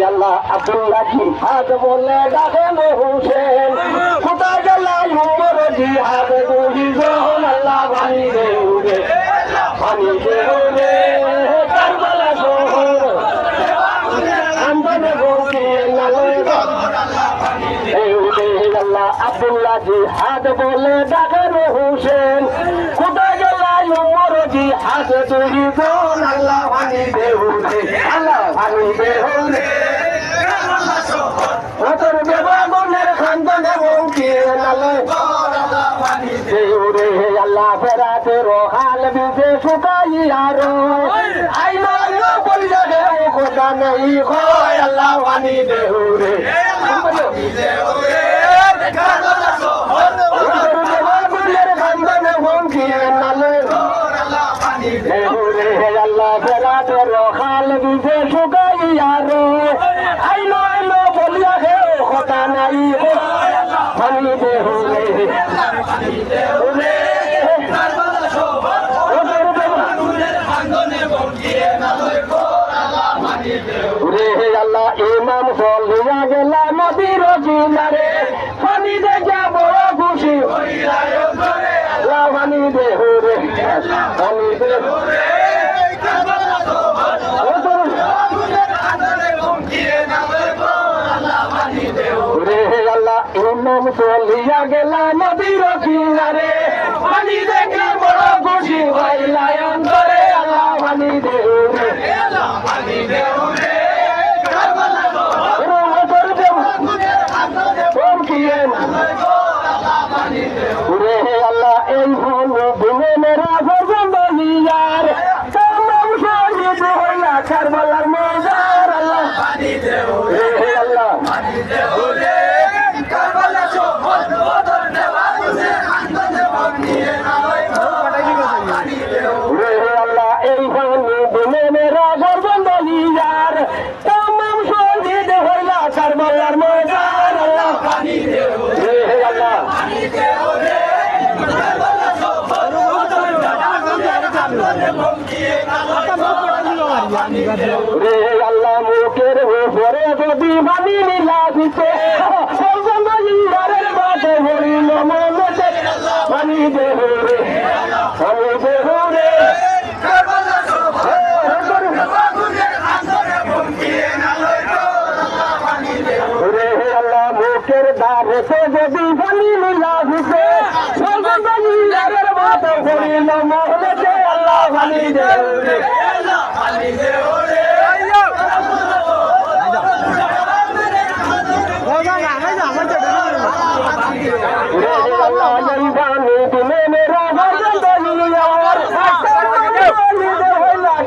আল্লাহ আব্দুল্লাহ জিহাদ বলে ডাকেন হোসেন কোথায় গেল উমর জিহাদ দুইজন আল্লাহ পানি দেউরে কারবালা শহর আন্দোলন আল্লাহ আব্দুল্লাহ জিহাদ বলে ডাকেন হোসেন কোথায় গেল উমর জিহাদ দুইজন আল্লাহ পানি দেউরে আল্লাহ পানি দেউরে আল্লাহ ফেরাতে রোহাল বিজে শুকাইয়ার আইলো আইলো বলিয়া দেও কথা নেই হয় আল্লাহ পানি দেউরে আল্লাহ ফেরাতে রোহাল বিজে শুকাইয়ার আইলো আইলো বলিয়া দেও কথা নাই পানি দেউরে আল্লাহ ইমাম চলিয়া গেলা নদীর কিনারে পানি দেখা বড় খুশি আল্লাহ পানি দেহুরে পানি দেহুরে আল্লাহ ইমাম চলিয়া গেলা নদীর কিনারে পানি দেখা বড় খুশি হইলা অন্তরে আল্লাহ পানি দেহুরে পানি দেহুরে আল্লাহ এই দিনে মেরা পর্যন্ত নিয়ার শহীদ হইলা কারবালার মজার আল্লাহ আল্লাহ আল্লাহ এই দিনে মেরা পর্যন্ত নিয়ার তামাম শহীদ হইলা কারবালার মজার আল্লাহ আল্লাহ রে আল্লাহ মুখের উপরে যদি পানি মিলা দিতে পানি দেহুরে পানি দেহুরে আল্লাহ মুখের দ্বারে যদি পানি মিলা দিতে আল্লাহ পানি দেহুরে পানি দেহুরে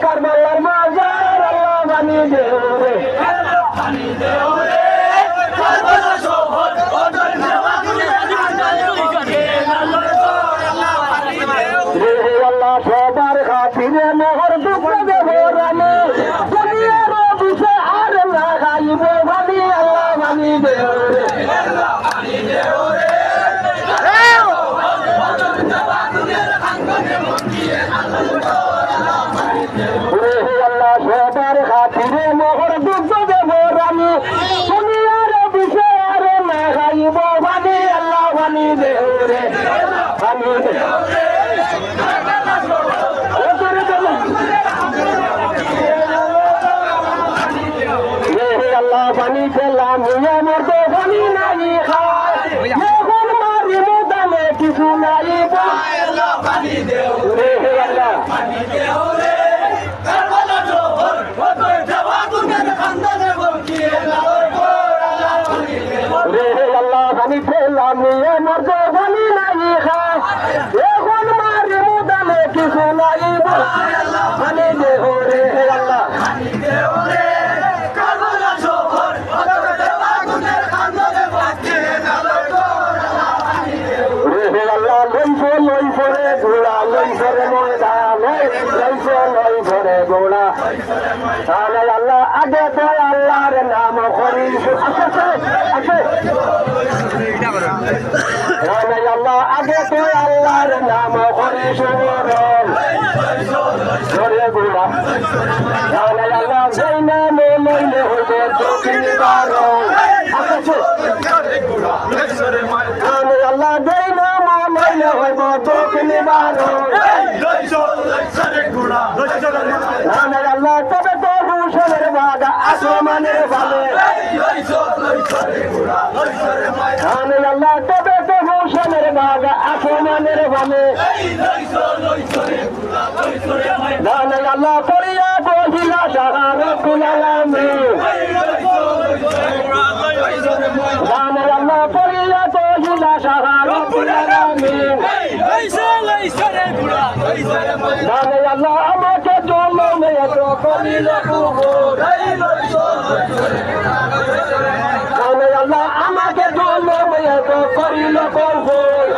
কারবালার মাজার আল্লাহ পানি দেহুরে পানি দেহুরে সবার খাতিরে মোহর দুঃখ দেব রানে দুনিয়ার বিষয় আর না খাইব পানি আল্লাহ পানি দেহুরে পানি দেহুরে আল্লাহ সবার খাতিরে মোহর দুঃখ দেব রানে দুনিয়ার বিষয় আর না খাইব পানি আল্লাহ পানি দেহুরে পানি দেহুরে আল্লাহ পানি পেলাম আমার তো পানি নাই খায় এখন মারি মোদানে কিছু নাই আল্লাহ পানি দেউরে আল্লাহ পানি দেউরে কারবালা জোহর ওই জাওয়াতুনের খানদানে বলকিয়ে লাওর পর আল্লাহ পানি দেউরে আল্লাহ পানি পেলাম আমার তো পানি নাই খায় এখন মারি মোদানে কিছু নাই আল্লাহ পানি দেউরে আল্লাহ পানি দেউরে লই করে ঘোড়া লই করে ময়দান লই করে ঘোড়া আল্লাহ আগে তো আল্লাহর নাম করি আল্লাহ আগে তো আল্লাহর নাম করি সুবরণ জানে আল্লাহ যেই নামে লইলে হইব দুঃখ নিবারণ জানে আল্লাহ যেই নামে লইলে হইব দুঃখ নিবারণ জানে আল্লাহ তবে তো রুশনের বাগা আসমানের ভালে জানে আল্লাহ তবে তো রুশনের বাগা আসমানের ভালে জানে আল্লাহ করিয়া বহিলা শাহারুল আলামিন জানে আল্লাহ করিয়া বহিলা শাহারুল আলামিন জানে আল্লাহ আমাকে জন্মে এত করিল কুহুর জানে আল্লাহ আমাকে জন্মে এত করিল কুহুর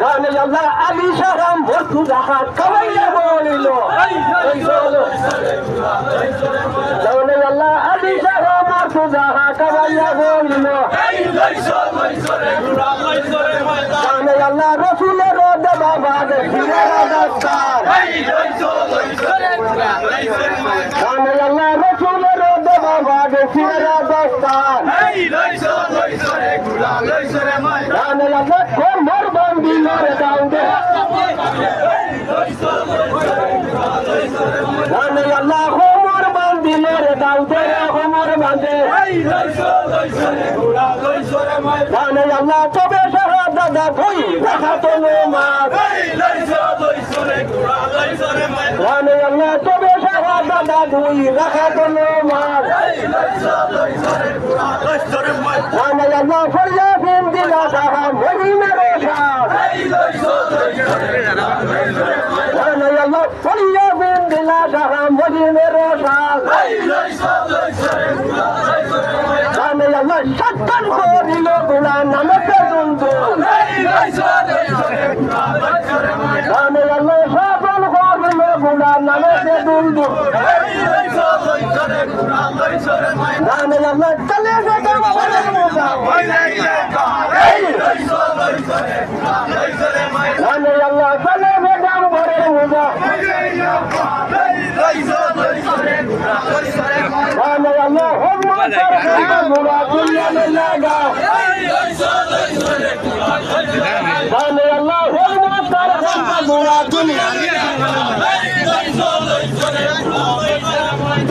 জানে আল্লাহ আলী সারাম ভর্তু রাখাত খাওয়াইয়া বলিল জানে আল্লাহ আলী সারাম ভর্তু রাখাত খাওয়াইয়া বলিল জানে আল্লাহ রসুলের দেবা বাদে ফিরা দস্তার জানে আল্লাহ রসুলের দেবা বাদে ফিরা দস্তার জানে আল্লাহ কোমর বান্ধিল রে দাউদে জানে আল্লাহ কোমর বান্ধিল রে দাউদে কোমর বাঁধে জানে আল্লাহ তবে দাদা ভুই দেখা তো মাছ জানে আল্লাহ তবে দাদা ভুই দেখা তো মাছ জানে আল্লাহ ফরিয়া ফিন দিলা সাহা মদিনার শাহ জানে আল্লাহ ফরিয়া ফিন দিলা সাহা মদিনার শাহ জানে আল্লাহ সত্তর করিল গুলা নামকে দুন্দু জানে আল্লাহ সত্তর করিল গুলা নামকে দুন্দু জানে আল্লাহ চলে যেতাম বলের মুজা জানে আল্লাহ চলে যেতাম বলের মুজা জানে আল্লাহ হুম্মত মুরা দুনিয়া में लगा জানে আল্লাহ হুম্মত মুরা দুনিয়া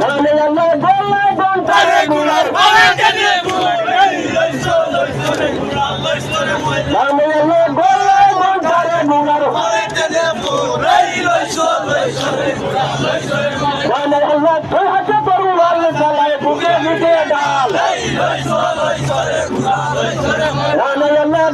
জানে আল্লাহ গোলা গন্তারে গুলার জানে আল্লাহ গোলা গন্তারে গুলার জানে আল্লাহ তোহাকে পরুয়ার চালায় বুকে বুকে ডাল জানে আল্লাহ